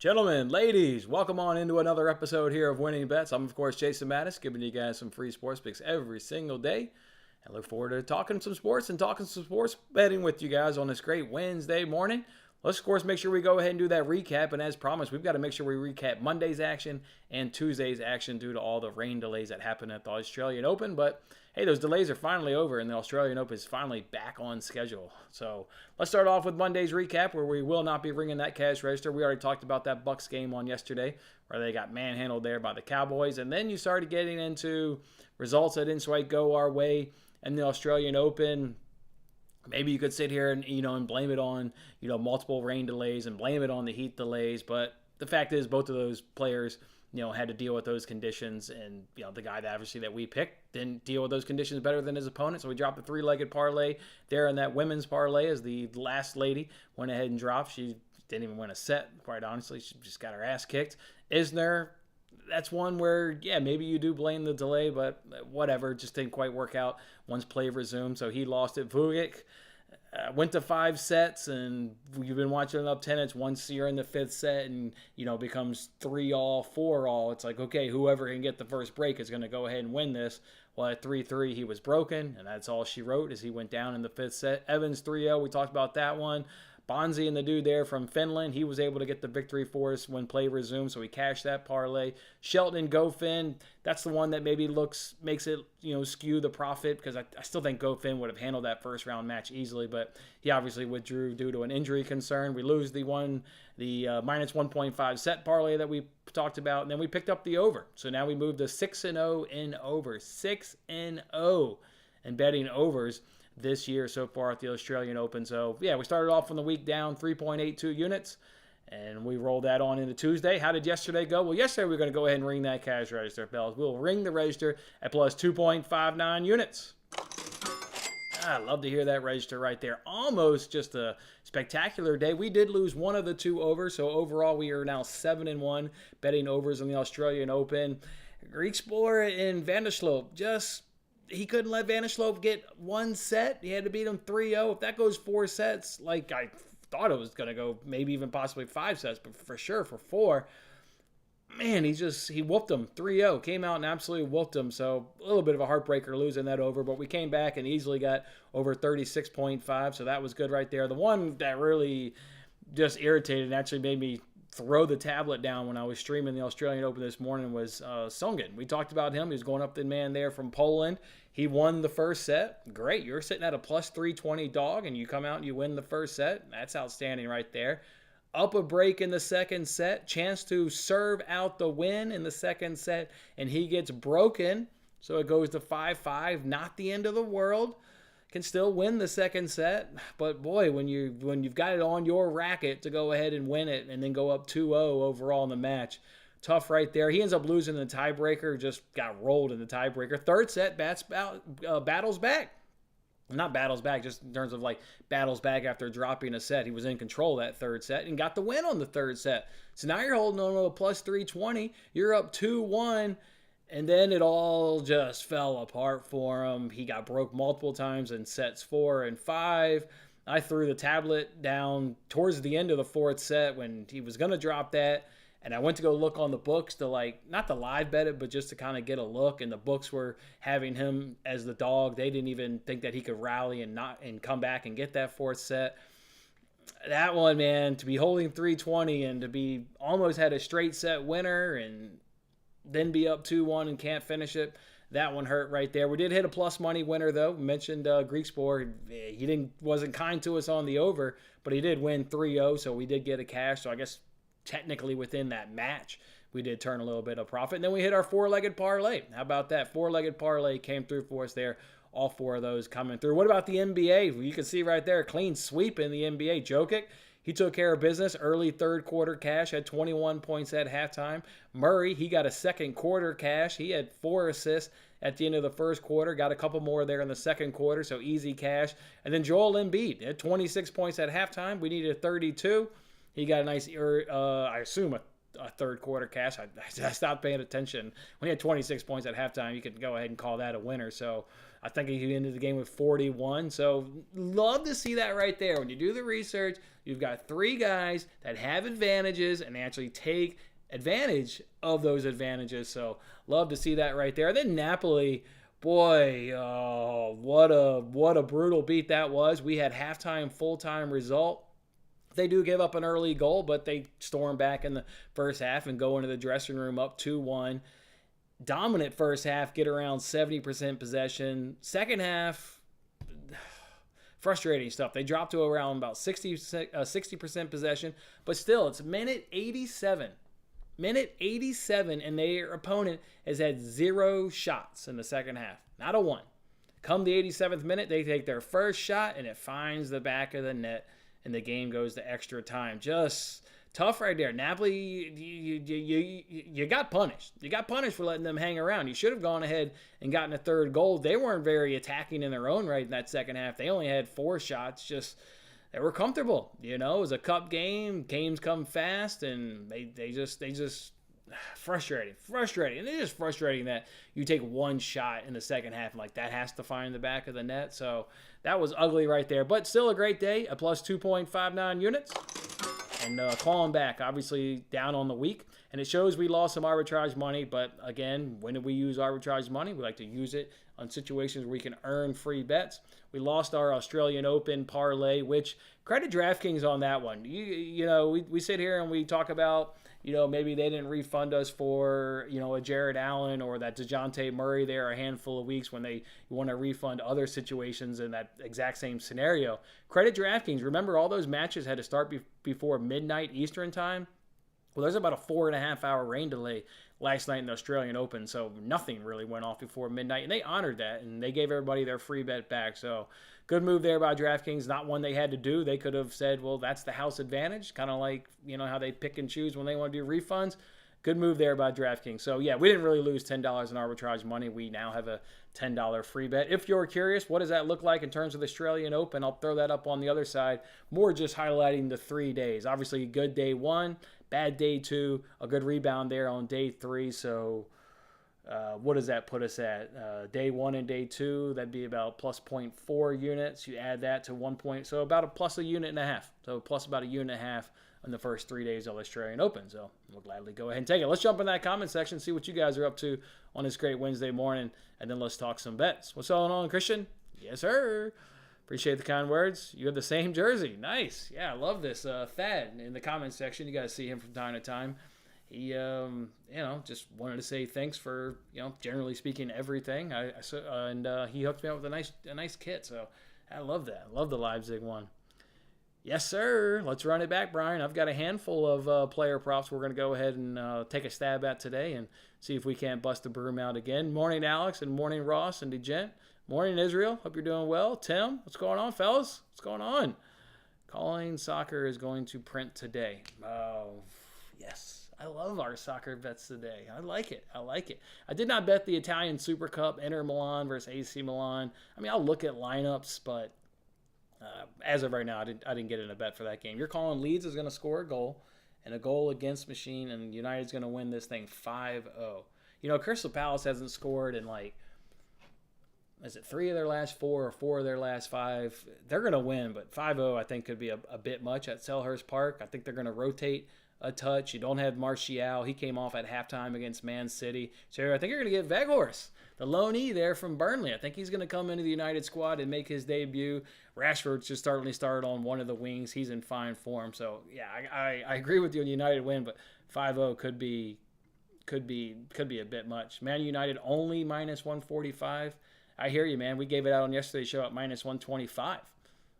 Gentlemen, ladies, welcome on into another episode here of Winning Bets. I'm, of course, Jason Mattis, giving you guys some free sports picks every single day. I look forward to talking some sports and talking some sports betting with you guys on this great Wednesday morning. Let's, of course, make sure we go ahead and do that recap. And as promised, we've got to make sure we recap Monday's action and Tuesday's action due to all the rain delays that happened at the Australian Open. But, hey, those delays are finally over, and the Australian Open is finally back on schedule. So let's start off with Monday's recap, where we will not be ringing that cash register. We already talked about that Bucks game on yesterday, where they got manhandled there by the Cowboys. And then you started getting into results that didn't quite go our way in the Australian Open. Maybe you could sit here and, and blame it on, multiple rain delays and blame it on the heat delays. But the fact is both of those players, had to deal with those conditions. And, the guy that obviously that we picked didn't deal with those conditions better than his opponent. So we dropped a three-legged parlay there in that women's parlay as the last lady went ahead and dropped. She didn't even win a set, quite honestly. She just got her ass kicked. Isner, that's one where, maybe you do blame the delay, but whatever. Just didn't quite work out once play resumed, so he lost it. Vujic went to 5 sets, and you've been watching it up 10. It's once you're in the 5th set and, becomes 3-all, 4-all. It's like, okay, whoever can get the first break is going to go ahead and win this. Well, at 3-3, he was broken, and that's all she wrote as he went down in the 5th set. Evans 3-0, we talked about that one. Bonzi and the dude there from Finland, he was able to get the victory for us when play resumed, so we cashed that parlay. Shelton and Goffin, that's the one that maybe makes it, skew the profit, because I still think Goffin would have handled that first round match easily, but he obviously withdrew due to an injury concern. We lose the minus 1.5 set parlay that we talked about, and then we picked up the over. So now we moved to 6-0 in over, 6-0 in betting overs this year so far at the Australian Open. So, we started off on the week down 3.82 units, and we rolled that on into Tuesday. How did yesterday go? Well, yesterday we're going to go ahead and ring that cash register, fellas. We'll ring the register at plus 2.59 units. I love to hear that register right there. Almost just a spectacular day. We did lose one of the two overs, so overall we are now 7-1 betting overs in the Australian Open. Griekspoor and Van der Sloot he couldn't let Van der Sloot get one set. He had to beat him 3-0. If that goes 4 sets, like I thought it was going to go, maybe even possibly 5 sets, but for sure for 4, man, he whooped him 3-0. Came out and absolutely whooped him. So a little bit of a heartbreaker losing that over, but we came back and easily got over 36.5. So that was good right there. The one that really just irritated and actually made me throw the tablet down when I was streaming the Australian Open this morning was Sungin. We talked about him. He was going up the man there from Poland. He won the first set. Great. You're sitting at a plus 320 dog, and you come out and you win the first set. That's outstanding right there. Up a break in the second set. Chance to serve out the win in the second set, and he gets broken. So it goes to 5-5. Not the end of the world. Can still win the second set, but boy, when you've got it on your racket to go ahead and win it and then go up 2-0 overall in the match, tough right there. He ends up losing the tiebreaker, just got rolled in the tiebreaker. Third set, battles back. Not battles back, just in terms of like battles back after dropping a set. He was in control that third set and got the win on the third set. So now you're holding on to a plus 320. You're up 2-1. And then it all just fell apart for him. He got broke multiple times in sets 4 and 5. I threw the tablet down towards the end of the 4th set when he was going to drop that. And I went to go look on the books to not to live bet it, but just to kind of get a look. And the books were having him as the dog. They didn't even think that he could rally and come back and get that 4th set. That one, man, to be holding 320 and to be almost had a straight set winner and then be up 2-1 and can't finish it. That one hurt right there. We did hit a plus money winner, though. We mentioned Griekspoor. He wasn't kind to us on the over, but he did win 3-0, so we did get a cash. So I guess technically within that match, we did turn a little bit of profit. And then we hit our 4-legged parlay. How about that? 4-legged parlay came through for us there. All 4 of those coming through. What about the NBA? You can see right there, clean sweep in the NBA. Jokic, he took care of business. Early third quarter cash, had 21 points at halftime. Murray, he got a second quarter cash. He had 4 assists at the end of the first quarter. Got a couple more there in the second quarter, so easy cash. And then Joel Embiid had 26 points at halftime. We needed 32. He got a nice, I assume, a third quarter cash. I stopped paying attention. When he had 26 points at halftime, you could go ahead and call that a winner. So I think he ended the game with 41. So love to see that right there. When you do the research, you've got 3 guys that have advantages and actually take advantage of those advantages. So love to see that right there. Then Napoli, boy, what a brutal beat that was. We had halftime, full-time result. They do give up an early goal, but they storm back in the first half and go into the dressing room up 2-1. Dominant first half, get around 70% possession. Second half, frustrating stuff. They dropped to around about 60% possession, but still, it's minute 87. Minute 87, and their opponent has had 0 shots in the second half. Not a one. Come the 87th minute, they take their first shot, and it finds the back of the net, and the game goes to extra time. Just tough right there. Napoli, you got punished. You got punished for letting them hang around. You should have gone ahead and gotten a third goal. They weren't very attacking in their own right in that second half. They only had 4 shots. Just they were comfortable. It was a cup game. Games come fast, and they just frustrating. And it is frustrating that you take 1 shot in the second half and that has to find the back of the net. So that was ugly right there, but still a great day. A plus 2.59 units. And clawing back, obviously down on the week. And it shows we lost some arbitrage money. But again, when do we use arbitrage money? We like to use it on situations where we can earn free bets. We lost our Australian Open parlay, which credit DraftKings on that one. We sit here and we talk about, maybe they didn't refund us for, a Jared Allen or that DeJounte Murray there a handful of weeks when they want to refund other situations in that exact same scenario. Credit DraftKings. Remember, all those matches had to start before midnight Eastern time. Well, there's about a 4.5-hour rain delay last night in the Australian Open, so nothing really went off before midnight, and they honored that, and they gave everybody their free bet back. So good move there by DraftKings. Not one they had to do. They could have said, well, that's the house advantage, kind of like, how they pick and choose when they want to do refunds. Good move there by DraftKings. So, yeah, we didn't really lose $10 in arbitrage money. We now have a $10 free bet. If you're curious, what does that look like in terms of the Australian Open? I'll throw that up on the other side. More just highlighting the 3 days. Obviously, good day 1, bad day 2, a good rebound there on day 3. So, what does that put us at? Day 1 and day 2, that'd be about plus 0.4 units. You add that to 1 point, so about a plus 1.5 units. So, plus about 1.5 units in the first 3 days of the Australian Open. So we'll gladly go ahead and take it. Let's jump in that comment section, see what you guys are up to on this great Wednesday morning, and then let's talk some bets. What's going on, Christian? Yes, sir. Appreciate the kind words. You have the same jersey. Nice. Yeah, I love this. Thad in the comment section. You guys see him from time to time. He, just wanted to say thanks for, generally speaking, everything. He hooked me up with a nice kit. So I love that. I love the Leipzig one. Yes, sir. Let's run it back, Brian. I've got a handful of player props we're going to go ahead and take a stab at today and see if we can't bust the broom out again. Morning, Alex, and morning, Ross and DeGent. Morning, Israel. Hope you're doing well. Tim, what's going on, fellas? What's going on? Calling Soccer is going to print today. Oh, yes. I love our soccer bets today. I like it. I did not bet the Italian Super Cup, Inter Milan versus AC Milan. I mean, I'll look at lineups, but as of right now, I didn't get in a bet for that game. You're calling Leeds is going to score a goal and a goal against Machine, and United's going to win this thing 5-0. Crystal Palace hasn't scored in is it 3 of their last 4 or 4 of their last 5? They're going to win, but 5-0 I think could be a bit much at Selhurst Park. I think they're going to rotate a touch. You don't have Martial. He came off at halftime against Man City. So I think you're going to get Weghorst, the loanee there from Burnley. I think he's going to come into the United squad and make his debut. Rashford's just started on one of the wings. He's in fine form. So, yeah, I agree with you on the United win, but 5-0 could be a bit much. Man United only minus 145. I hear you, man. We gave it out on yesterday's show at minus 125.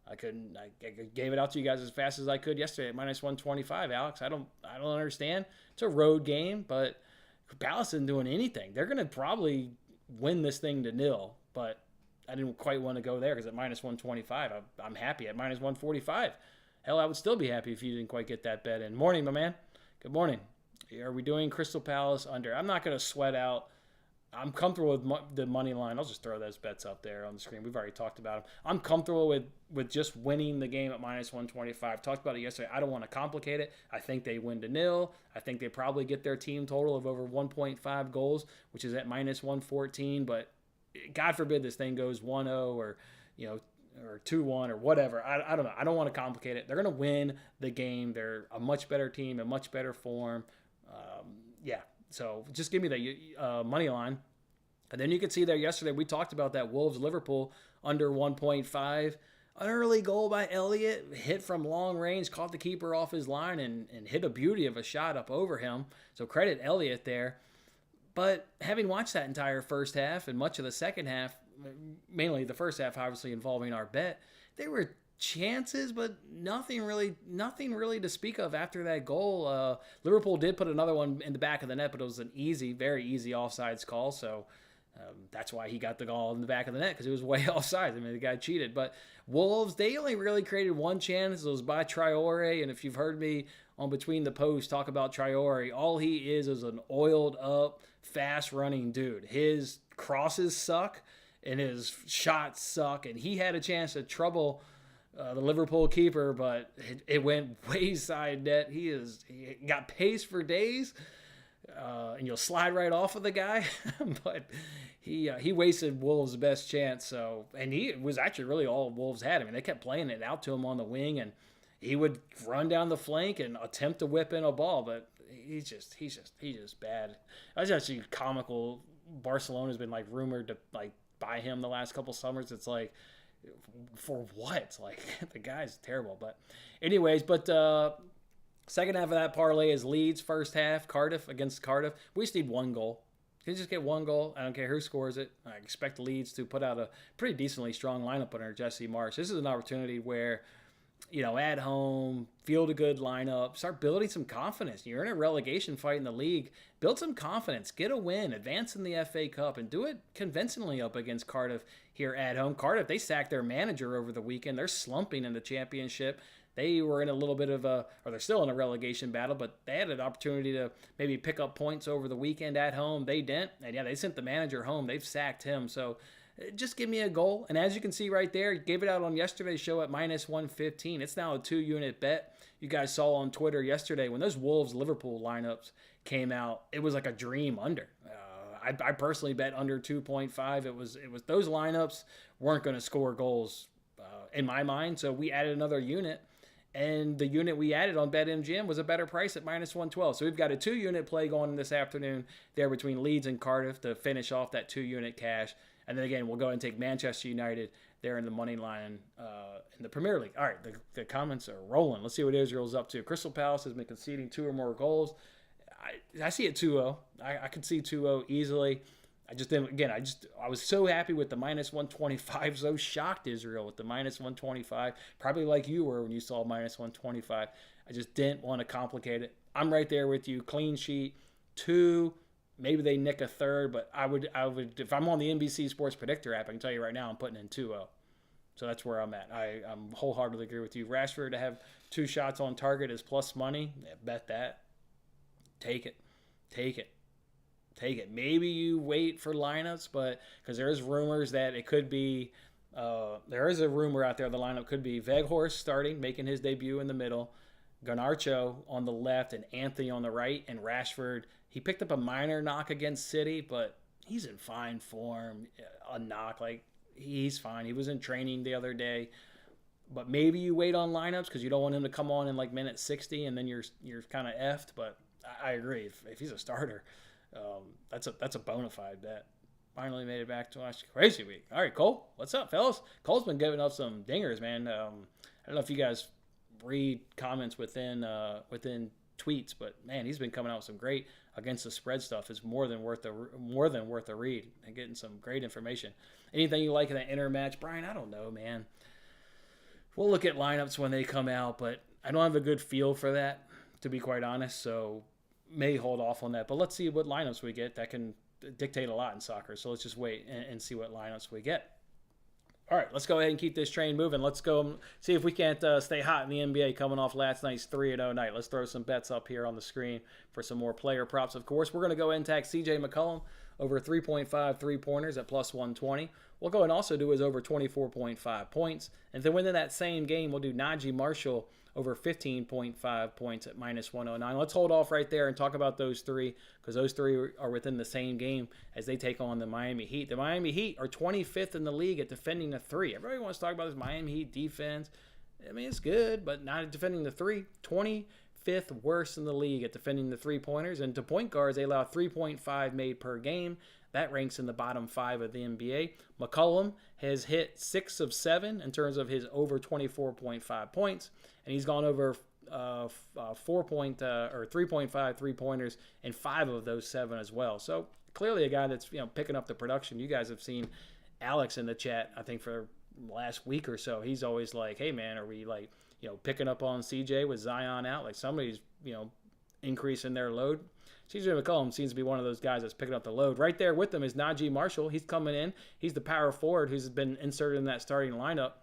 I gave it out to you guys as fast as I could yesterday at minus 125, Alex. I don't understand. It's a road game, but Palace isn't doing anything. They're going to probably win this thing to 0, but I didn't quite want to go there because at minus 125, I'm happy at minus 145. Hell, I would still be happy if you didn't quite get that bet in. Morning, my man. Good morning. Are we doing Crystal Palace under? I'm not going to sweat out. I'm comfortable with the money line. I'll just throw those bets up there on the screen. We've already talked about them. I'm comfortable with just winning the game at minus 125. Talked about it yesterday. I don't want to complicate it. I think they win to 0. I think they probably get their team total of over 1.5 goals, which is at minus 114. But God forbid this thing goes 1-0 or, or 2-1 or whatever. I don't know. I don't want to complicate it. They're going to win the game. They're a much better team, a much better form. Yeah. So just give me the money line. And then you could see there yesterday, we talked about that Wolves-Liverpool under 1.5. An early goal by Elliott, hit from long range, caught the keeper off his line and hit a beauty of a shot up over him. So credit Elliott there. But having watched that entire first half and much of the second half, mainly the first half obviously involving our bet, there were chances, but nothing really to speak of after that goal. Liverpool did put another one in the back of the net, but it was an very easy offsides call. So that's why he got the goal in the back of the net, because it was way offside. I mean, the guy cheated. But Wolves, they only really created one chance. It was by Traore. And if you've heard me on Between the Posts talk about Traore, all he is an oiled up, fast-running dude. His crosses suck, and his shots suck. And he had a chance to trouble the Liverpool keeper, but it went wayside net. He got pace for days. And you'll slide right off of the guy, but he wasted Wolves' best chance. So, and he was actually really all Wolves had. I mean, they kept playing it out to him on the wing, and he would run down the flank and attempt to whip in a ball, but he's just bad. That's actually comical. Barcelona's been like rumored to like buy him the last couple summers. It's like, for what? Like, the guy's terrible. But anyways, second half of that parlay is Leeds first half, Cardiff against Cardiff. We just need one goal. You just get one goal. I don't care who scores it. I expect Leeds to put out a pretty decently strong lineup under Jesse Marsch. This is an opportunity where, at home, field a good lineup, start building some confidence. You're in a relegation fight in the league. Build some confidence. Get a win. Advance in the FA Cup. And do it convincingly up against Cardiff here at home. Cardiff, they sacked their manager over the weekend. They're slumping in the championship. They were in a little bit of or they're still in a relegation battle, but they had an opportunity to maybe pick up points over the weekend at home. They didn't. And yeah, they sent the manager home. They've sacked him. So just give me a goal. And as you can see right there, gave it out on yesterday's show at -115. It's now a 2-unit bet. You guys saw on Twitter yesterday when those Wolves-Liverpool lineups came out, it was like a dream under. I personally bet under 2.5. It was those lineups weren't going to score goals in my mind. So we added another unit. And the unit we added on BetMGM was a better price at -112. So we've got a 2-unit play going this afternoon there between Leeds and Cardiff to finish off that 2-unit cash. And then again, we'll go and take Manchester United there in the money line in the Premier League. All right, the comments are rolling. Let's see what Israel's up to. Crystal Palace has been conceding 2 or more goals. I see it 2-0. I could see 2-0 easily. I just didn't. Again, I was so happy with the -125. So shocked Israel with the -125. Probably like you were when you saw -125. I just didn't want to complicate it. I'm right there with you. Clean sheet, 2. Maybe they nick a third, but I would if I'm on the NBC Sports Predictor app, I can tell you right now I'm putting in 2-0. So that's where I'm at. I'm wholeheartedly agree with you. Rashford to have 2 shots on target is plus money. Yeah, bet that. Take it. Maybe you wait for lineups, but because there's rumors that it could be, there is a rumor out there the lineup could be Weghorst starting, making his debut in the middle, Garnacho on the left, and Anthony on the right, and Rashford. He picked up a minor knock against City, but he's in fine form. A knock, like, he's fine. He was in training the other day. But maybe you wait on lineups because you don't want him to come on in like minute 60 and then you're kind of effed. But I agree. If he's a starter, that's a bona fide bet. Finally made it back to last crazy week. All right, Cole, what's up, fellas? Cole's been giving up some dingers, man. I don't know if you guys read comments within tweets, but man, he's been coming out with some great against the spread stuff. Is more than worth a read and getting some great information. Anything you like in that inter match, Brian? I don't know, man. We'll look at lineups when they come out, but I don't have a good feel for that, to be quite honest. So may hold off on that. But let's see what lineups we get. That can dictate a lot in soccer. So let's just wait and see what lineups we get. All right, let's go ahead and keep this train moving. Let's go see if we can't stay hot in the NBA coming off last night's 3-0 night. Let's throw some bets up here on the screen for some more player props. Of course, we're going to go ahead and tag CJ McCollum over 3.5 3-pointers at plus 120. we'll go and also do his over 24.5 points. And then within that same game, we'll do Najee Marshall over 15.5 points at minus 109. Let's hold off right there and talk about those three, because those three are within the same game as they take on the Miami Heat. The Miami Heat are 25th in the league at defending the three. Everybody wants to talk about this Miami Heat defense. I mean, it's good, but not at defending the three. 25th worst in the league at defending the three-pointers. And to point guards, they allow 3.5 made per game. That ranks in the bottom 5 of the NBA. McCollum has hit 6 of 7 in terms of his over 24.5 points, and he's gone over 3.5 three-pointers in 5 of those 7 as well. So clearly a guy that's picking up the production. You guys have seen Alex in the chat, I think, for the last week or so. He's always like, "Hey man, are we picking up on CJ with Zion out? Like somebody's increasing their load." CJ McCollum seems to be one of those guys that's picking up the load. Right there with them is Najee Marshall. He's coming in. He's the power forward who's been inserted in that starting lineup.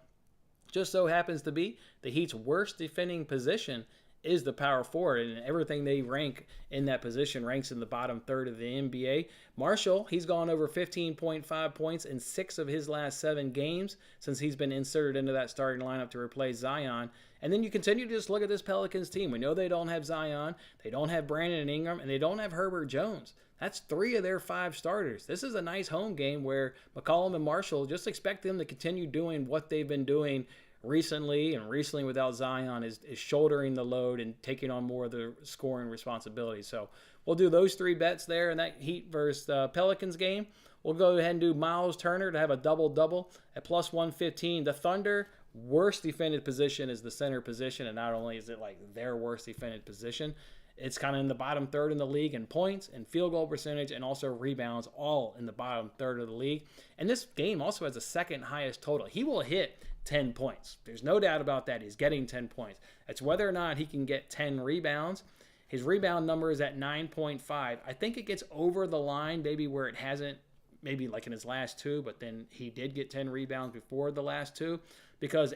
Just so happens to be the Heat's worst defending position is the power forward, and everything they rank in that position ranks in the bottom third of the NBA. Marshall, he's gone over 15.5 points in 6 of his last 7 games since he's been inserted into that starting lineup to replace Zion. And then you continue to just look at this Pelicans team. We know they don't have Zion, they don't have Brandon Ingram, and they don't have Herbert Jones. That's 3 of their 5 starters. This is a nice home game where McCollum and Marshall, just expect them to continue doing what they've been doing recently without Zion is shouldering the load and taking on more of the scoring responsibility. So we'll do those 3 bets there in that Heat versus Pelicans game. We'll go ahead and do Miles Turner to have a double-double at plus 115. The Thunder, worst defended position is the center position, and not only is it like their worst defended position, it's kind of in the bottom third in the league in points and field goal percentage and also rebounds, all in the bottom third of the league. And this game also has the second highest total. He will hit 10 points. There's no doubt about that. He's getting 10 points. It's whether or not he can get 10 rebounds. His rebound number is at 9.5. I think it gets over the line, maybe where it hasn't, maybe like in his last 2, but then he did get 10 rebounds before the last 2 because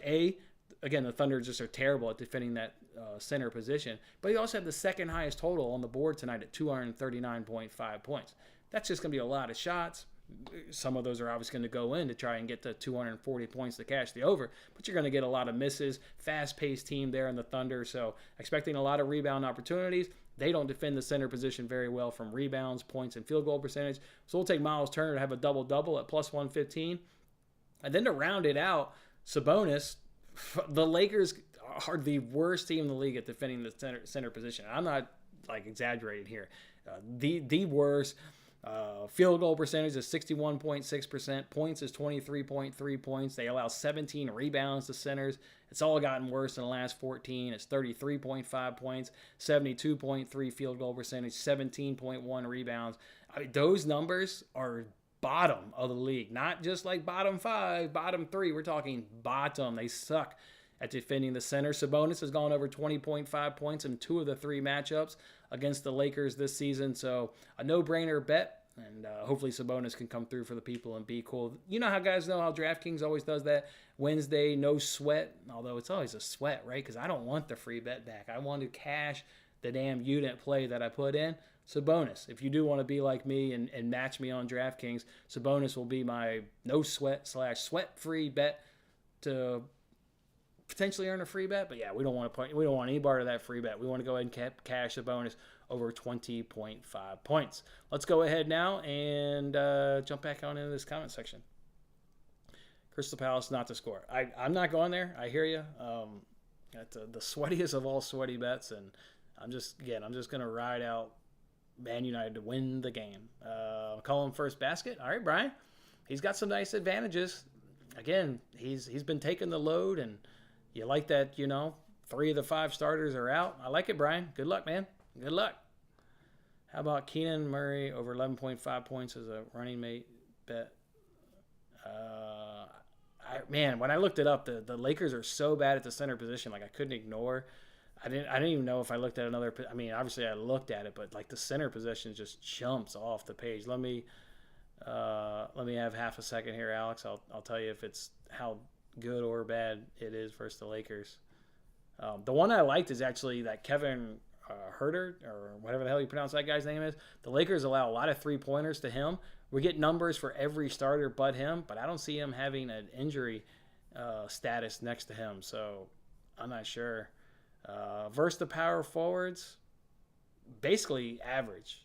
again, the Thunder just are terrible at defending that center position, but he also had the second highest total on the board tonight at 239.5 points. That's just going to be a lot of shots. Some of those are obviously going to go in to try and get to 240 points to cash the over, but you're going to get a lot of misses. Fast-paced team there in the Thunder, so expecting a lot of rebound opportunities. They don't defend the center position very well from rebounds, points, and field goal percentage. So we'll take Miles Turner to have a double-double at plus 115. And then to round it out, Sabonis, the Lakers are the worst team in the league at defending the center position. I'm not exaggerating here. The worst. Field goal percentage is 61.6%. Points is 23.3 points. They allow 17 rebounds to centers. It's all gotten worse in the last 14. It's 33.5 points, 72.3 field goal percentage, 17.1 rebounds. I mean, those numbers are bottom of the league, not just like bottom 5, bottom 3. We're talking bottom. They suck at defending the center. Sabonis has gone over 20.5 points in 2 of the 3 matchups against the Lakers this season. So a no-brainer bet. And hopefully Sabonis can come through for the people and be cool. You know how guys know how DraftKings always does that? Wednesday, no sweat. Although it's always a sweat, right? Because I don't want the free bet back. I want to cash the damn unit play that I put in. Sabonis, if you do want to be like me and match me on DraftKings, Sabonis will be my no sweat / sweat-free bet to potentially earn a free bet. But yeah, we don't want any part of that free bet. We want to go ahead and cash the bonus over 20.5 points. Let's go ahead now and jump back on into this comment section. Crystal Palace not to score. I'm not going there. I hear you. That's the sweatiest of all sweaty bets, and I'm just going to ride out Man United to win the game. Call him first basket. All right, Brian. He's got some nice advantages. Again, he's been taking the load, and you like that, 3 of the 5 starters are out. I like it, Brian. Good luck, man. Good luck. How about Keenan Murray over 11.5 points as a running mate bet? When I looked it up, the Lakers are so bad at the center position, I couldn't ignore. I didn't even know if I looked at another. I mean, obviously I looked at it, but the center position just jumps off the page. Let me have half a second here, Alex. I'll tell you if it's how good or bad it is versus the Lakers. The one I liked is actually that Kevin Herter, or whatever the hell you pronounce that guy's name is. The Lakers allow a lot of 3-pointers to him, We get numbers for every starter but him, but I don't see him having an injury status next to him. So I'm not sure. Versus the power forwards, basically average.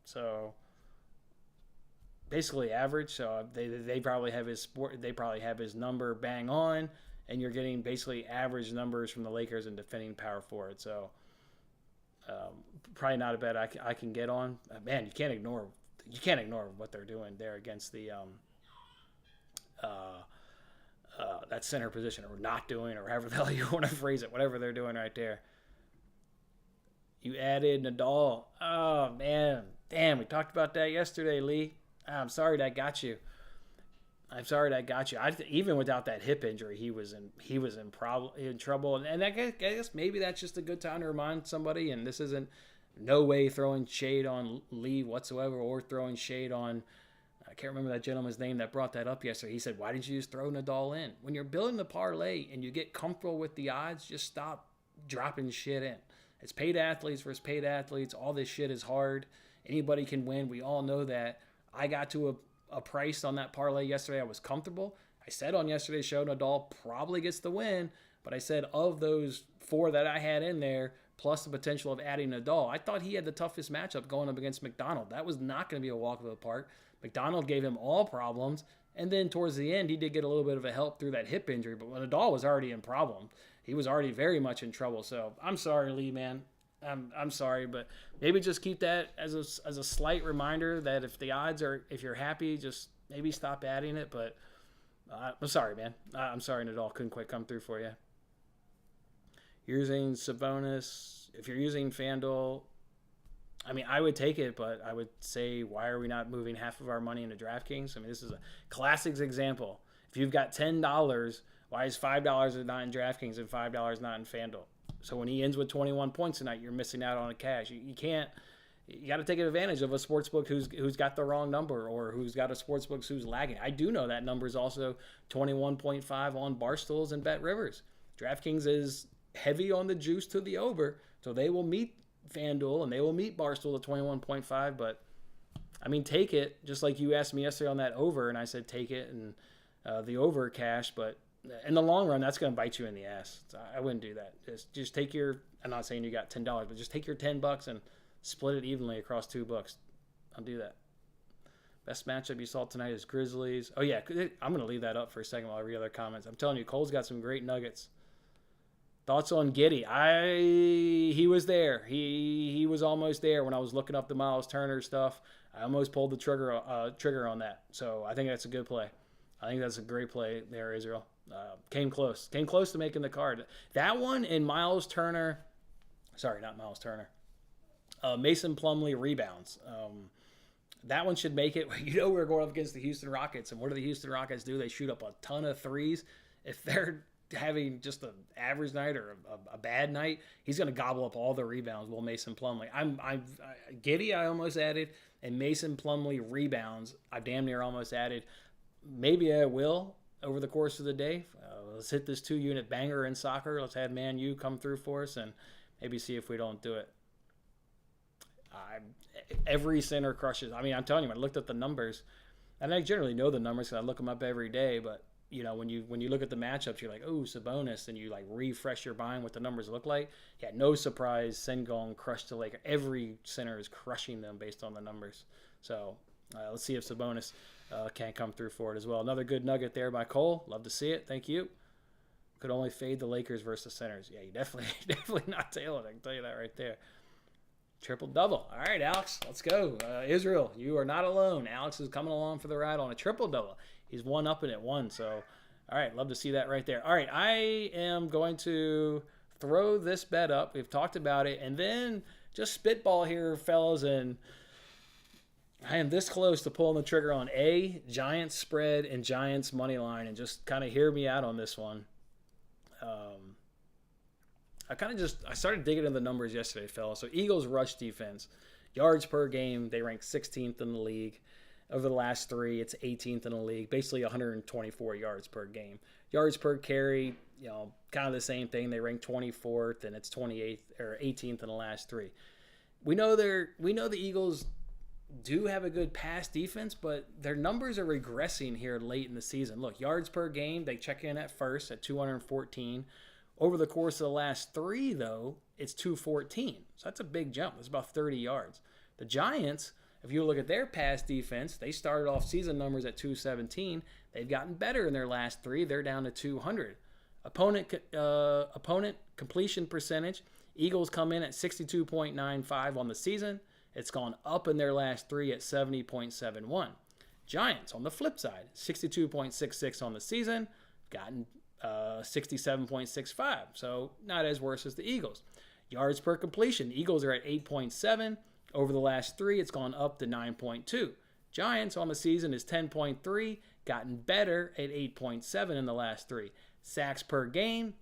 So basically average. So they probably have his number bang on, and you're getting basically average numbers from the Lakers and defending power forward. So probably not a bet I can get on. Man, you can't ignore what they're doing there against the that center position, or not doing, or however the hell you want to phrase it, whatever they're doing right there. You added Nadal. Oh man, damn, we talked about that yesterday, Lee. I'm sorry that got you. Even without that hip injury, he was in trouble, and I guess maybe that's just a good time to remind somebody. And this isn't no way throwing shade on Lee whatsoever, or throwing shade on, I can't remember that gentleman's name that brought that up yesterday. He said, "Why didn't you just throw Nadal in?" When you're building the parlay and you get comfortable with the odds, just stop dropping shit in. It's paid athletes versus paid athletes. All this shit is hard. Anybody can win. We all know that. I got to a price on that parlay yesterday. I was comfortable. I said on yesterday's show, Nadal probably gets the win, but I said of those 4 that I had in there, plus the potential of adding Nadal, I thought he had the toughest matchup going up against McDonald. That was not going to be a walk of the park. McDonald gave him all problems, and then towards the end, he did get a little bit of a help through that hip injury, but Nadal was already in problem. He was already very much in trouble. So I'm sorry, Lee, man. I'm sorry, but maybe just keep that as a slight reminder that if you're happy, just maybe stop adding it. But I'm sorry, man. I'm sorry, Nadal couldn't quite come through for you. You're using Sabonis. If you're using FanDuel, I mean, I would take it, but I would say, why are we not moving half of our money into DraftKings? I mean, this is a classic example. If you've got $10, why is $5 not in DraftKings and $5 not in FanDuel? So when he ends with 21 points tonight, you're missing out on a cash. You can't. You got to take advantage of a sportsbook who's got the wrong number, or who's got a sportsbook who's lagging. I do know that number is also 21.5 on Barstools and BetRivers. DraftKings is heavy on the juice to the over, so they will meet FanDuel and they will meet Barstool at 21.5. But I mean, take it, just like you asked me yesterday on that over, and I said take it and the over cash, but in the long run, that's going to bite you in the ass. So I wouldn't do that. Just take your, I'm not saying you got $10, but just take your $10 and split it evenly across 2 books. I'll do that. Best matchup you saw tonight is Grizzlies. Oh, yeah, I'm going to leave that up for a second while I read other comments. I'm telling you, Cole's got some great nuggets. Thoughts on Giddey? He was there. He was almost there when I was looking up the Miles Turner stuff. I almost pulled the trigger on that. So I think that's a good play. I think that's a great play there, Israel. Came close to making the card. That one and Miles Turner, sorry, not Miles Turner, Mason Plumlee rebounds. That one should make it. You know, we're going up against the Houston Rockets, and what do the Houston Rockets do? They shoot up a ton of threes. If they're having just an average night or a bad night, he's going to gobble up all the rebounds. Well, Mason Plumlee, Giddey, I almost added, and Mason Plumlee rebounds, I damn near almost added. Maybe I will over the course of the day. Let's hit this 2-unit banger in soccer. Let's have Man U come through for us and maybe see if we don't do it. Every center crushes. I mean, I'm telling you, I looked at the numbers, and I generally know the numbers because I look them up every day. But you know, when you look at the matchups, you're like, oh, Sabonis, and you like refresh your mind what the numbers look like. Yeah, no surprise, Sengun crushed the Lakers. Every center is crushing them based on the numbers. So let's see if Sabonis can't come through for it as well. Another good nugget there by Cole. Love to see it. Thank you. Could only fade the Lakers versus the centers. Yeah, you definitely not tailing. I can tell you that right there. Triple-double. All right, Alex, let's go. Israel, you are not alone. Alex is coming along for the ride on a triple-double. He's one up and at one. So, all right, love to see that right there. All right, I am going to throw this bet up. We've talked about it. And then just spitball here, fellas, and I am this close to pulling the trigger on Giants spread and Giants money line, and just kind of hear me out on this one. I started digging into the numbers yesterday, fellas. So Eagles rush defense, yards per game, they rank 16th in the league. Over the last 3, it's 18th in the league, basically 124 yards per game. Yards per carry, kind of the same thing. They rank 24th, and it's 28th or 18th in the last 3. We know the Eagles do have a good pass defense, but their numbers are regressing here late in the season. Look, yards per game, they check in at first at 214. Over the course of the last 3, though, it's 214. So that's a big jump. That's about 30 yards. The Giants, if you look at their pass defense, they started off season numbers at 217. They've gotten better in their last 3. They're down to 200. Opponent completion percentage, Eagles come in at 62.95 on the season. It's gone up in their last 3 at 70.71. Giants, on the flip side, 62.66 on the season, gotten 67.65. So not as worse as the Eagles. Yards per completion, Eagles are at 8.7. Over the last 3, it's gone up to 9.2. Giants on the season is 10.3, gotten better at 8.7 in the last 3. Sacks per game,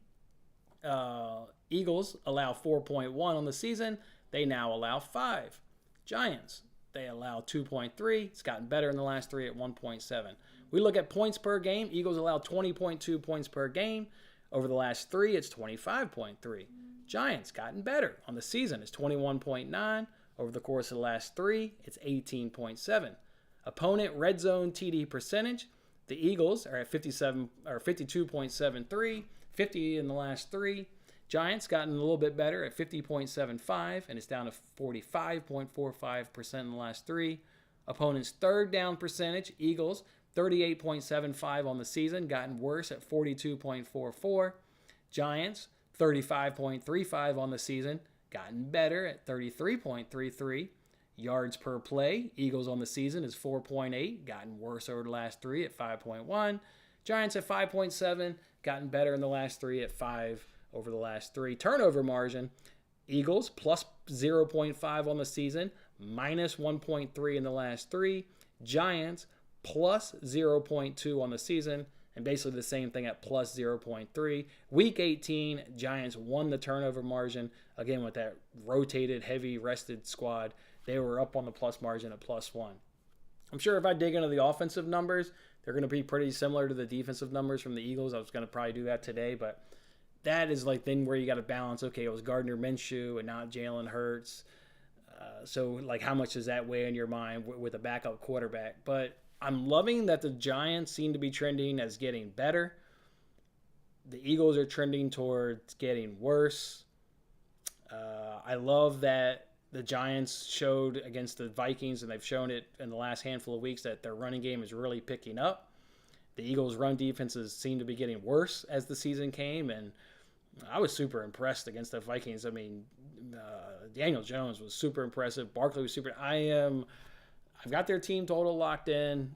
Eagles allow 4.1 on the season. They now allow 5. Giants, they allow 2.3. It's gotten better in the last 3 at 1.7. We look at points per game. Eagles allow 20.2 points per game. Over the last 3, it's 25.3. Giants, gotten better. On the season, it's 21.9. Over the course of the last 3, it's 18.7. Opponent red zone TD percentage. The Eagles are at 52.73, 50 in the last 3. Giants gotten a little bit better at 50.75, and it's down to 45.45% in the last 3. Opponent's third down percentage, Eagles, 38.75 on the season, gotten worse at 42.44. Giants, 35.35 on the season, gotten better at 33.33. Yards per play, Eagles on the season is 4.8, gotten worse over the last 3 at 5.1. Giants at 5.7, gotten better in the last 3 at 5 over the last 3. Turnover margin, Eagles plus 0.5 on the season, minus 1.3 in the last 3. Giants plus 0.2 on the season, and basically the same thing at plus 0.3. Week 18, Giants won the turnover margin. Again, with that rotated, heavy, rested squad, they were up on the plus margin at plus 1. I'm sure if I dig into the offensive numbers, they're going to be pretty similar to the defensive numbers from the Eagles. I was going to probably do that today, but that is like then where you got to balance. Okay, it was Gardner Minshew and not Jalen Hurts. So like how much does that weigh in your mind with a backup quarterback? But I'm loving that the Giants seem to be trending as getting better. The Eagles are trending towards getting worse. I love that the Giants showed against the Vikings, and they've shown it in the last handful of weeks, that their running game is really picking up. The Eagles' run defenses seem to be getting worse as the season came, and I was super impressed against the Vikings. I mean, Daniel Jones was super impressive. Barkley was super. I've got their team total locked in.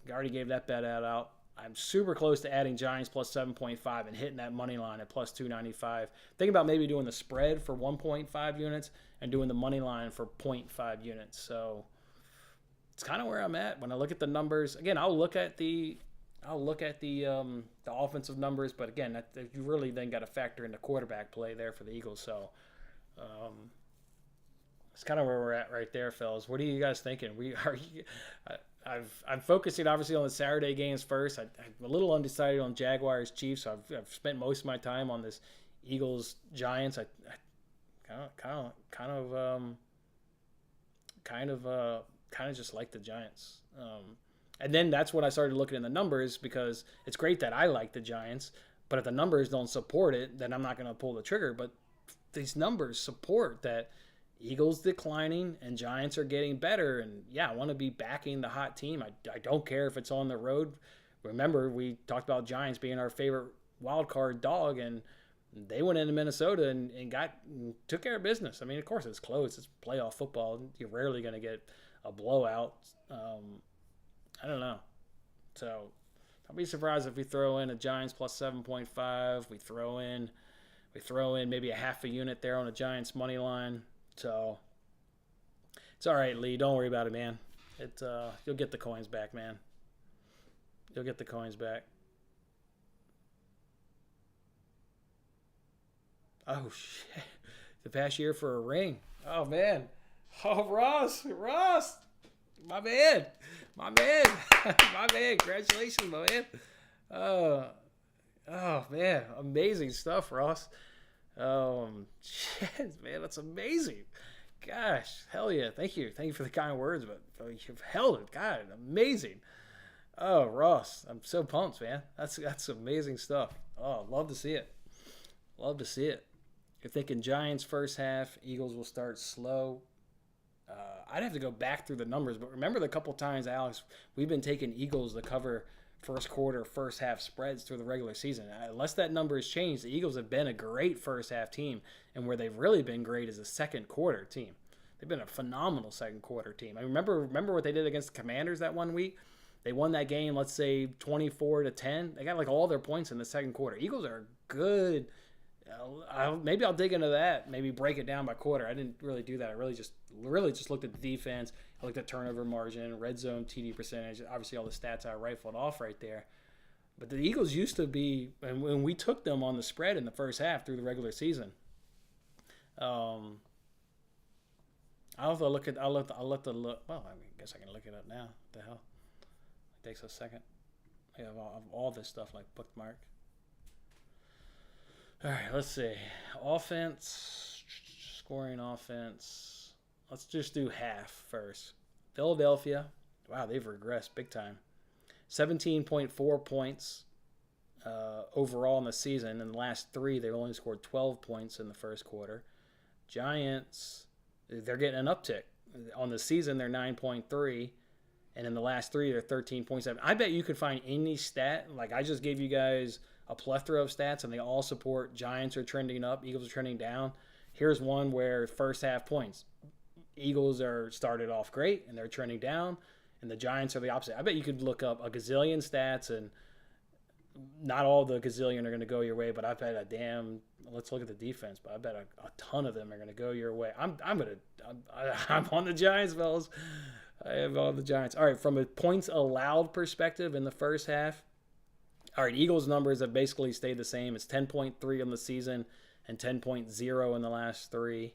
I already gave that bet out. I'm super close to adding Giants plus 7.5 and hitting that money line at plus 295. Thinking about maybe doing the spread for 1.5 units and doing the money line for 0.5 units. So it's kind of where I'm at when I look at the numbers. Again, I'll look at the offensive numbers, but again, you really then got to factor in the quarterback play there for the Eagles. So it's kind of where we're at right there, fellas. What are you guys thinking? I'm focusing obviously on the Saturday games first. I'm a little undecided on Jaguars Chiefs. So I've spent most of my time on this Eagles Giants. I kind of just like the Giants. And then that's when I started looking in the numbers, because it's great that I like the Giants, but if the numbers don't support it, then I'm not going to pull the trigger. But these numbers support that Eagles declining and Giants are getting better. And yeah, I want to be backing the hot team. I don't care if it's on the road. Remember, we talked about Giants being our favorite wild card dog, and they went into Minnesota and took care of business. I mean, of course, it's close. It's playoff football. You're rarely going to get a blowout. I don't know. So I'll be surprised if we throw in a Giants plus 7.5. We throw in maybe a half a unit there on a Giants money line. So it's all right, Lee. Don't worry about it, man. You'll get the coins back, man. You'll get the coins back. Oh, shit. The past year for a ring. Oh, man. Oh, Ross. My man. My man. Congratulations, my man. Oh, man. Amazing stuff, Ross. Shit, man. That's amazing. Gosh, hell yeah. Thank you. Thank you for the kind words, but you've held it. God, amazing. Oh, Ross, I'm so pumped, man. That's amazing stuff. Oh, love to see it. Love to see it. You're thinking Giants first half, Eagles will start slow. I'd have to go back through the numbers, but remember the couple times, Alex, we've been taking Eagles to cover first quarter, first half spreads through the regular season. Unless that number has changed, the Eagles have been a great first half team, and where they've really been great is a second quarter team. They've been a phenomenal second quarter team. I remember what they did against the Commanders that one week. They won that game, let's say 24-10. They got like all their points in the second quarter. Eagles are good. Maybe I'll dig into that. Maybe break it down by quarter. I didn't really do that. I really just looked at the defense. I looked at turnover margin, red zone TD percentage. Obviously, all the stats I rifled off right there. But the Eagles used to be, and when we took them on the spread in the first half through the regular season. I'll have to look at. I'll let the look. Well, I guess I can look it up now. What the hell? It takes a second. I have all this stuff like bookmark. All right, let's see. Offense, scoring offense. Let's just do half first. Philadelphia, wow, they've regressed big time. 17.4 points overall in the season. In the last three, they've only scored 12 points in the first quarter. Giants, they're getting an uptick. On the season, they're 9.3. And in the last three, they're 13.7. I bet you could find any stat. Like I just gave you guys a plethora of stats, and they all support Giants are trending up, Eagles are trending down. Here's one where first half points. Eagles are started off great, and they're trending down, and the Giants are the opposite. I bet you could look up a gazillion stats, and not all the gazillion are going to go your way, but I bet let's look at the defense, but I bet a ton of them are going to go your way. I'm on the Giants, fellas. I have all the Giants. All right, from a points allowed perspective in the first half, all right, Eagles' numbers have basically stayed the same. It's 10.3 on the season and 10.0 in the last three.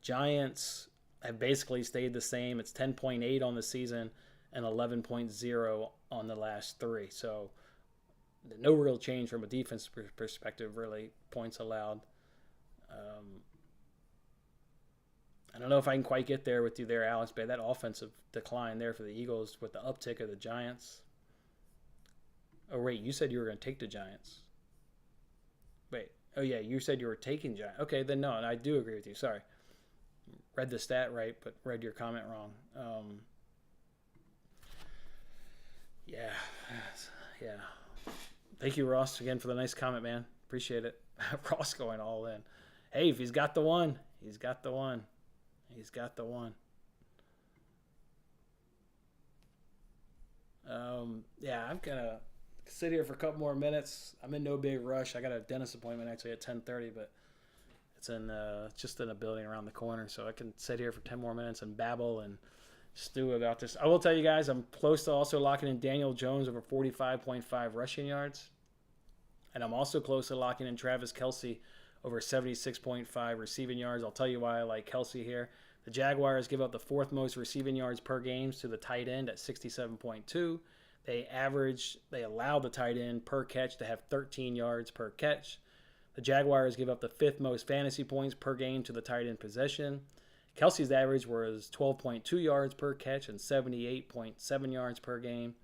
Giants have basically stayed the same. It's 10.8 on the season and 11.0 on the last three. So no real change from a defense perspective, really, points allowed. I don't know if I can quite get there with you there, Alex, but that offensive decline there for the Eagles with the uptick of the Giants. Oh, wait, you said you were going to take the Giants. Wait, oh, yeah, you said you were taking Giants. Okay, then no, and I do agree with you. Sorry. Read the stat right, but read your comment wrong. Yeah. Thank you, Ross, again for the nice comment, man. Appreciate it. Ross going all in. Hey, if he's got the one, he's got the one. He's got the one. Yeah, I'm going to sit here for a couple more minutes. I'm in no big rush. I got a dentist appointment actually at 10:30, but it's just in a building around the corner, so I can sit here for 10 more minutes and babble and stew about this. I will tell you guys, I'm close to also locking in Daniel Jones over 45.5 rushing yards, and I'm also close to locking in Travis Kelce over 76.5 receiving yards. I'll tell you why I like Kelce here. The Jaguars give up the fourth most receiving yards per game to the tight end at 67.2. They allow the tight end per catch to have 13 yards per catch. The Jaguars give up the fifth most fantasy points per game to the tight end possession. Kelce's average was 12.2 yards per catch and 78.7 yards per game.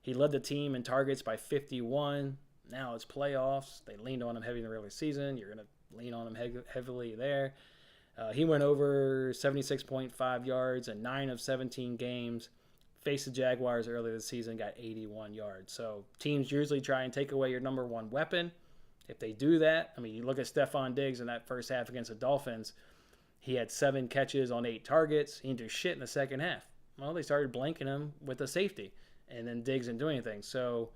He led the team in targets by 51. Now it's playoffs. They leaned on him heavy in the regular season. You're going to lean on him heavily there. He went over 76.5 yards in 9 of 17 games. Faced the Jaguars earlier this season, got 81 yards. So teams usually try and take away your number one weapon. If they do that, I mean, you look at Stephon Diggs in that first half against the Dolphins. He had 7 catches on 8 targets. He didn't do shit in the second half. Well, they started blanking him with a safety, and then Diggs didn't do anything. So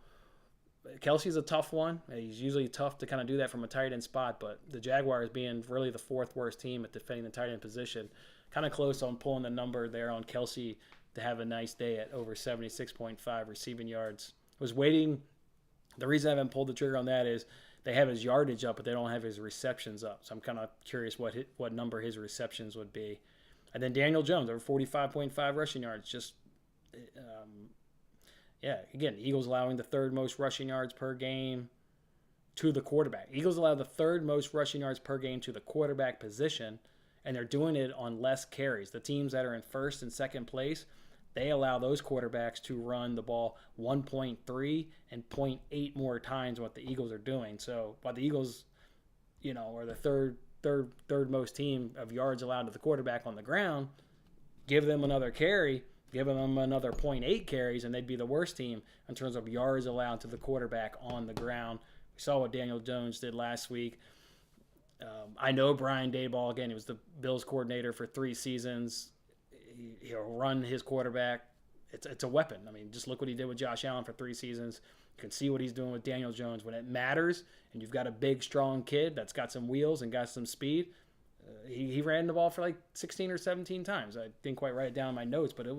Kelce's a tough one. He's usually tough to kind of do that from a tight end spot, but the Jaguars being really the fourth worst team at defending the tight end position, kind of close on pulling the number there on Kelce to have a nice day at over 76.5 receiving yards. Was waiting. The reason I haven't pulled the trigger on that is they have his yardage up, but they don't have his receptions up. So I'm kind of curious what number his receptions would be. And then Daniel Jones over 45.5 rushing yards. Just again, Eagles allowing the third most rushing yards per game to the quarterback. Eagles allow the third most rushing yards per game to the quarterback position, and they're doing it on less carries. The teams that are in first and second place, they allow those quarterbacks to run the ball 1.3 and zero point 0.8 more times what the Eagles are doing. So while the Eagles, are the third most team of yards allowed to the quarterback on the ground, give them another carry, give them another 0.8 carries, and they'd be the worst team in terms of yards allowed to the quarterback on the ground. We saw what Daniel Jones did last week. I know Brian Daboll, again, he was the Bills coordinator for 3 seasons. He'll run his quarterback. It's a weapon. I mean, just look what he did with Josh Allen for 3 seasons. You can see what he's doing with Daniel Jones. When it matters and you've got a big, strong kid that's got some wheels and got some speed, he ran the ball for like 16 or 17 times. I didn't quite write it down in my notes, but I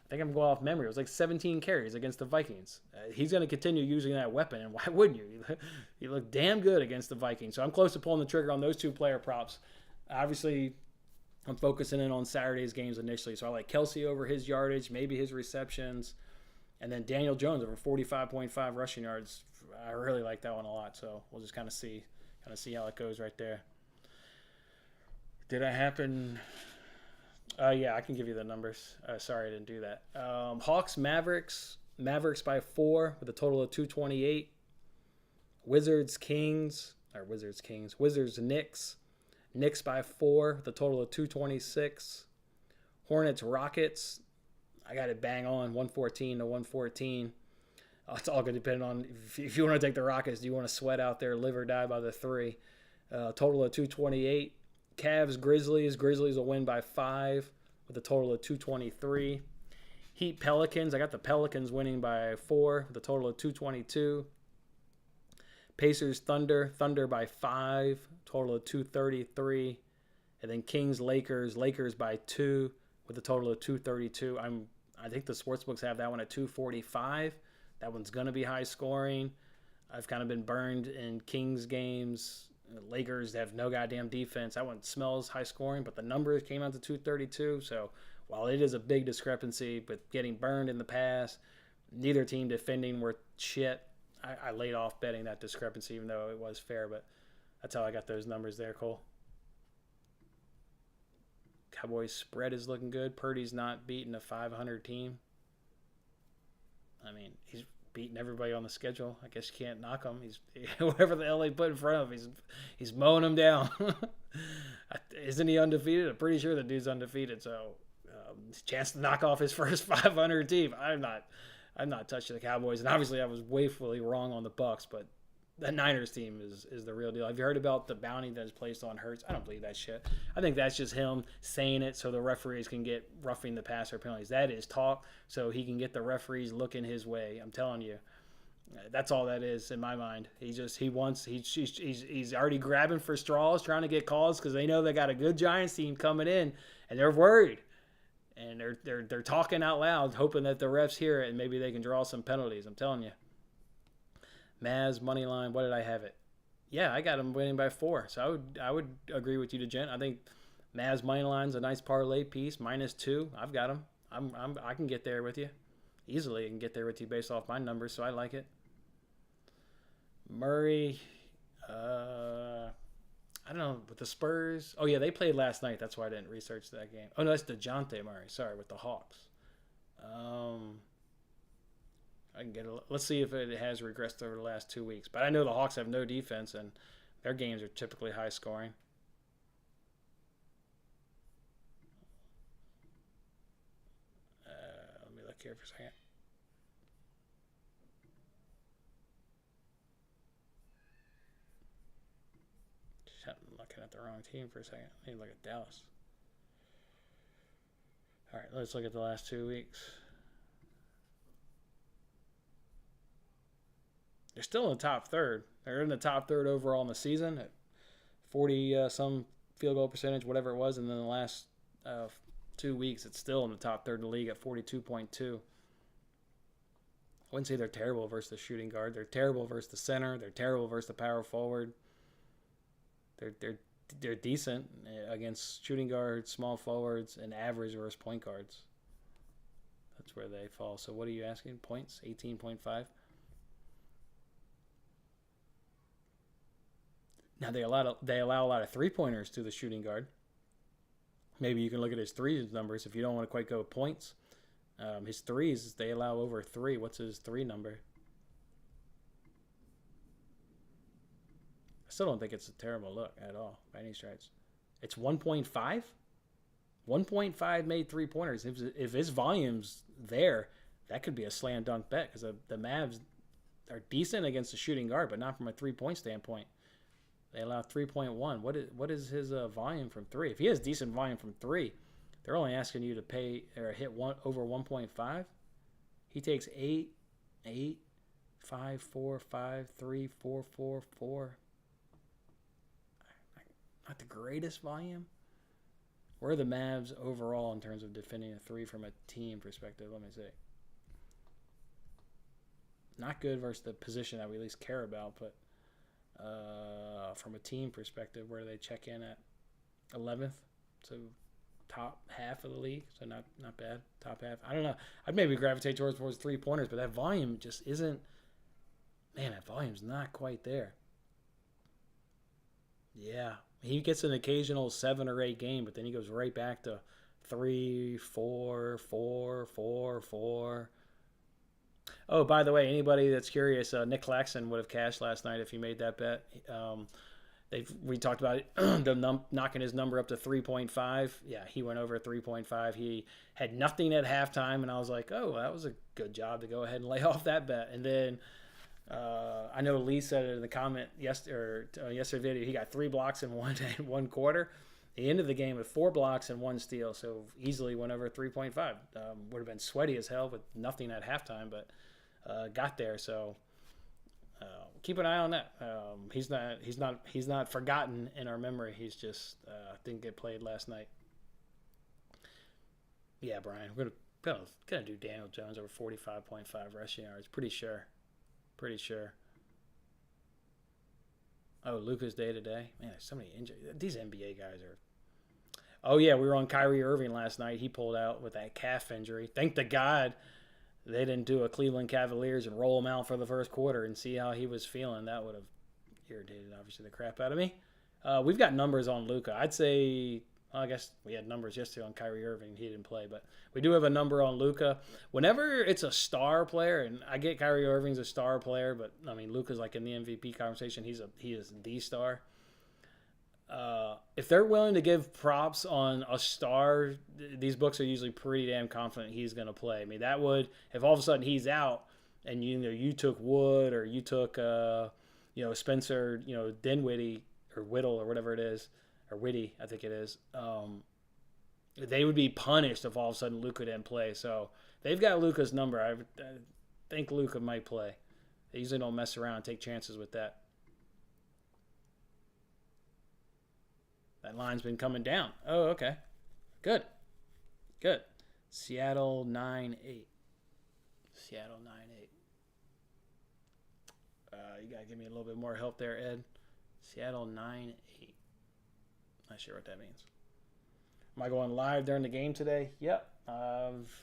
think I'm going off memory. It was like 17 carries against the Vikings. He's going to continue using that weapon, and why wouldn't you? He looked damn good against the Vikings. So I'm close to pulling the trigger on those 2 player props. Obviously, I'm focusing in on Saturday's games initially. So I like Kelsey over his yardage, maybe his receptions, and then Daniel Jones over 45.5 rushing yards. I really like that one a lot. So we'll just kind of see how it goes right there. Did it happen? Yeah, I can give you the numbers. Sorry, I didn't do that. Hawks, Mavericks. Mavericks by 4 with a total of 228. Wizards, Knicks. Knicks by 4 with a total of 226. Hornets, Rockets. I got it bang on, 114 to 114. It's all going to depend on if you want to take the Rockets. Do you want to sweat out there, live or die by the 3? Total of 228. Cavs, Grizzlies. Grizzlies will win by 5 with a total of 223. Heat, Pelicans. I got the Pelicans winning by 4 with a total of 222. Pacers, Thunder. Thunder by 5, total of 233. And then Kings, Lakers. Lakers by 2 with a total of 232. I think the sportsbooks have that one at 245. That one's going to be high scoring. I've kind of been burned in Kings games. Lakers have no goddamn defense. That one smells high scoring, but the numbers came out to 232. So while it is a big discrepancy with getting burned in the past, neither team defending worth shit. I laid off betting that discrepancy, even though it was fair, but that's how I got those numbers there, Cole. Cowboys spread is looking good. Purdy's not beating a 500 team. I mean, he's beating everybody on the schedule. I guess you can't knock him. He's whatever the hell they put in front of him, he's mowing them down. Isn't he undefeated? I'm pretty sure the dude's undefeated. So, chance to knock off his first 500 team. I'm not touching the Cowboys, and obviously I was woefully wrong on the Bucs, but that Niners team is the real deal. Have you heard about the bounty that is placed on Hurts? I don't believe that shit. I think that's just him saying it so the referees can get roughing the passer penalties. That is talk so he can get the referees looking his way. I'm telling you. That's all that is in my mind. He's already grabbing for straws, trying to get calls because they know they got a good Giants team coming in, and they're worried. And they're talking out loud, hoping that the refs hear it and maybe they can draw some penalties. I'm telling you. Maz money line. What did I have it? Yeah, I got him winning by 4. So I would agree with you, to Gent. I think Maz money line's a nice parlay piece. -2. I've got him. I can get there with you easily. I can get there with you based off my numbers. So I like it. Murray. I don't know, with the Spurs. Oh, yeah, they played last night. That's why I didn't research that game. Oh, no, that's DeJounte Murray. Sorry, with the Hawks. I can get let's see if it has regressed over the last 2 weeks. But I know the Hawks have no defense, and their games are typically high scoring. Let me look here for a second. I'm looking at the wrong team for a second. I need to look at Dallas. All right, let's look at the last 2 weeks. They're still in the top third. They're in the top third overall in the season at 40 some field goal percentage, whatever it was. And then the last 2 weeks, it's still in the top third in the league at 42.2. I wouldn't say they're terrible versus the shooting guard. They're terrible versus the center. They're terrible versus the power forward. They're decent against shooting guards, small forwards, and average versus point guards. That's where they fall. So what are you asking? Points? 18.5? Now they allow a lot of 3-pointers to the shooting guard. Maybe you can look at his threes numbers if you don't want to quite go points. His threes, they allow over 3. What's his 3 number? I still don't think it's a terrible look at all by any stretch. It's 1.5? 1.5 made 3-pointers. If his volume's there, that could be a slam dunk bet because the Mavs are decent against the shooting guard, but not from a 3-point standpoint. They allow 3.1. What is his volume from 3? If he has decent volume from 3, they're only asking you to pay or hit over 1.5. He takes 8, 8, 5, 4, 5, 3, 4, 4, 4. Not the greatest volume. Where are the Mavs overall in terms of defending a 3 from a team perspective? Let me see. Not good versus the position that we at least care about, but from a team perspective, where do they check in at? 11th, so top half of the league, so not bad. Top half. I don't know. I'd maybe gravitate towards 3-pointers, but that volume just isn't. Man, that volume's not quite there. Yeah, he gets an occasional 7 or 8 game, but then he goes right back to 3, 4, 4, 4, 4. Oh, by the way, anybody that's curious, Nick Claxton would have cashed last night if he made that bet. We talked about it, knocking his number up to 3.5. Yeah, he went over 3.5. He had nothing at halftime, and I was like, oh, that was a good job to go ahead and lay off that bet. And then I know Lee said it in the comment yesterday video. He got 3 blocks in one quarter. He ended the game with 4 blocks and 1 steal, so easily went over 3.5. Would have been sweaty as hell with nothing at halftime, but got there. So keep an eye on that. He's not forgotten in our memory. He's just didn't get played last night. Yeah, Brian, we're gonna do Daniel Jones over 45.5 rushing yards. Pretty sure. Oh, Luka's day to day. Man, there's so many injuries. These NBA guys are. Oh yeah, we were on Kyrie Irving last night. He pulled out with that calf injury. Thank the God they didn't do a Cleveland Cavaliers and roll him out for the first quarter and see how he was feeling. That would have irritated, obviously, the crap out of me. We've got numbers on Luka. I'd say, well, I guess we had numbers yesterday on Kyrie Irving. He didn't play, but we do have a number on Luka. Whenever it's a star player, and I get Kyrie Irving's a star player, but I mean Luka's like in the MVP conversation. He is the star. If they're willing to give props on a star, these books are usually pretty damn confident he's going to play. I mean, that would, if all of a sudden he's out and you took Wood or you took Spencer, Dinwiddie or Whittle or whatever it is, or Whitty, I think it is, they would be punished if all of a sudden Luka didn't play. So they've got Luka's number. I think Luka might play. They usually don't mess around and take chances with that. That line's been coming down. Oh, okay. Good. Seattle 9-8. Seattle 9-8. You got to give me a little bit more help there, Ed. Seattle 9-8. Not sure what that means. Am I going live during the game today? Yep.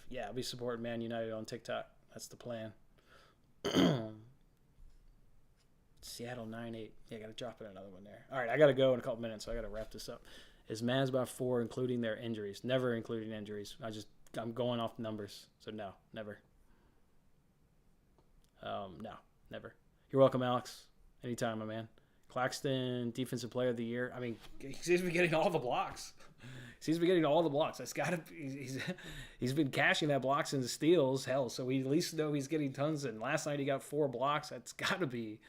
Yeah, I'll be supporting Man United on TikTok. That's the plan. Seattle 9-8. Yeah, I got to drop in another one there. All right, I got to go in a couple minutes, so I got to wrap this up. Is Mavs by 4 including their injuries? Never including injuries. I'm going off numbers, so no, never. No, never. You're welcome, Alex. Anytime, my man. Claxton, Defensive Player of the Year. I mean, he seems to be getting all the blocks. That's got to be. He's been cashing that blocks into steals. Hell, so we at least know he's getting tons. And last night he got 4 blocks. That's got to be.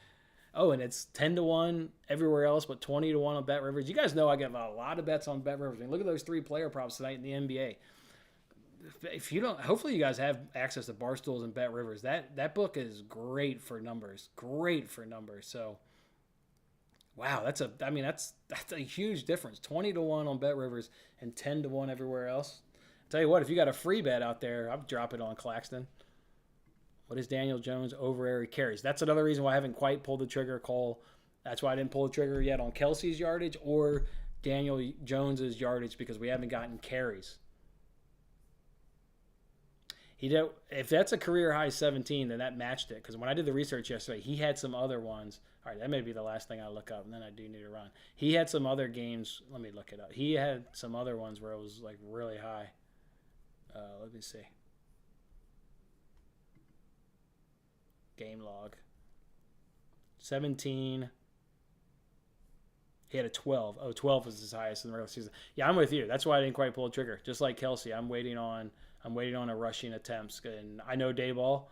Oh, and it's 10-1 everywhere else, but 20-1 on Bet Rivers. You guys know I get a lot of bets on Bet Rivers. I mean, look at those 3 player props tonight in the NBA. If you don't, hopefully you guys have access to Barstools and Bet Rivers. That book is great for numbers. So, wow, that's a huge difference. 20-1 on Bet Rivers and 10-1 everywhere else. I'll tell you what, if you got a free bet out there, I'll drop it on Claxton. What is Daniel Jones over Eric carries? That's another reason why I haven't quite pulled the trigger, Cole. That's why I didn't pull the trigger yet on Kelsey's yardage or Daniel Jones's yardage because we haven't gotten carries. If that's a career high 17, then that matched it. Because when I did the research yesterday, he had some other ones. All right, that may be the last thing I look up, and then I do need to run. He had some other games. Let me look it up. He had some other ones where it was like really high. Let me see. Game log. 17. He had a 12. Oh, 12 was his highest in the regular season. Yeah, I'm with you. That's why I didn't quite pull the trigger. Just like Kelsey, I'm waiting on a rushing attempts. And I know Dayball.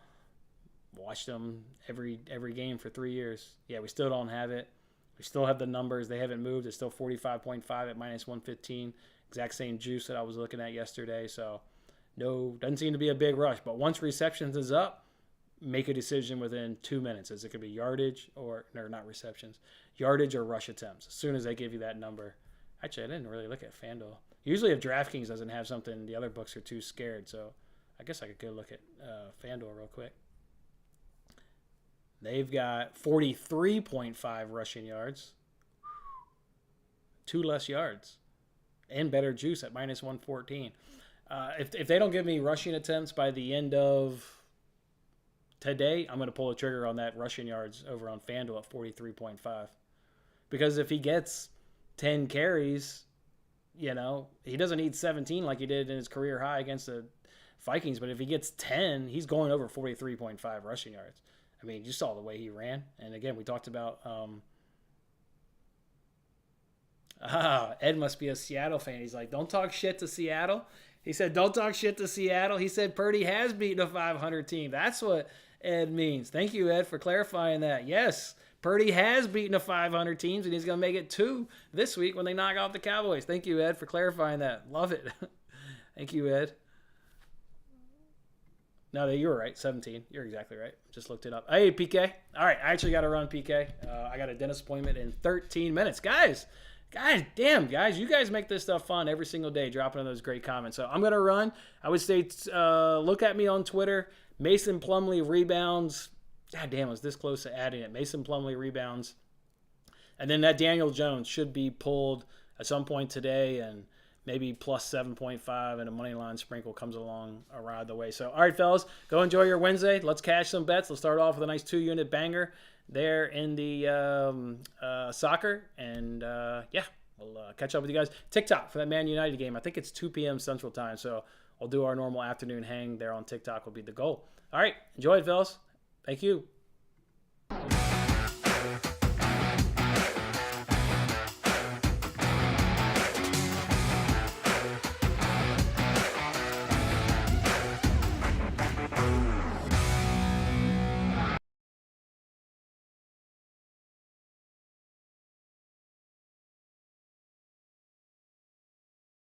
Watched them every game for 3 years. Yeah, we still don't have it. We still have the numbers. They haven't moved. It's still 45.5 at minus 115. Exact same juice that I was looking at yesterday. So, no, doesn't seem to be a big rush. But once receptions is up, make a decision within 2 minutes. As it could be yardage or not receptions, yardage or rush attempts. As soon as they give you that number. Actually, I didn't really look at FanDuel. Usually, if DraftKings doesn't have something, the other books are too scared. So, I guess I could go look at FanDuel real quick. They've got 43.5 rushing yards, 2 less yards, and better juice at minus 114. If they don't give me rushing attempts by the end of today, I'm going to pull the trigger on that rushing yards over on FanDuel at 43.5. Because if he gets 10 carries, he doesn't need 17 like he did in his career high against the Vikings. But if he gets 10, he's going over 43.5 rushing yards. I mean, you saw the way he ran. And again, we talked about Ed must be a Seattle fan. He's like, don't talk shit to Seattle. He said, don't talk shit to Seattle. He said, Purdy has beaten a 500 team. That's what Ed means. Thank you, Ed, for clarifying that. Yes, Purdy has beaten a 500 teams, and he's going to make it 2 this week when they knock out the Cowboys. Thank you, Ed, for clarifying that. Love it. Thank you, Ed. No, you were right. 17. You're exactly right. Just looked it up. Hey, PK. All right, I actually got to run, PK. I got a dentist appointment in 13 minutes. Guys, damn, guys. You guys make this stuff fun every single day, dropping in those great comments. So I'm going to run. I would say look at me on Twitter. Mason Plumlee rebounds. God damn, I was this close to adding it. Mason Plumlee rebounds. And then that Daniel Jones should be pulled at some point today, and maybe plus 7.5 and a money line sprinkle comes along around the way. So, all right, fellas, go enjoy your Wednesday. Let's cash some bets. Let's start off with a nice 2-unit banger there in the soccer. And, we'll catch up with you guys. TikTok for that Man United game. I think it's 2 p.m. Central Time. So, we'll do our normal afternoon hang there on TikTok will be the goal. All right, enjoy it, fellas. Thank you.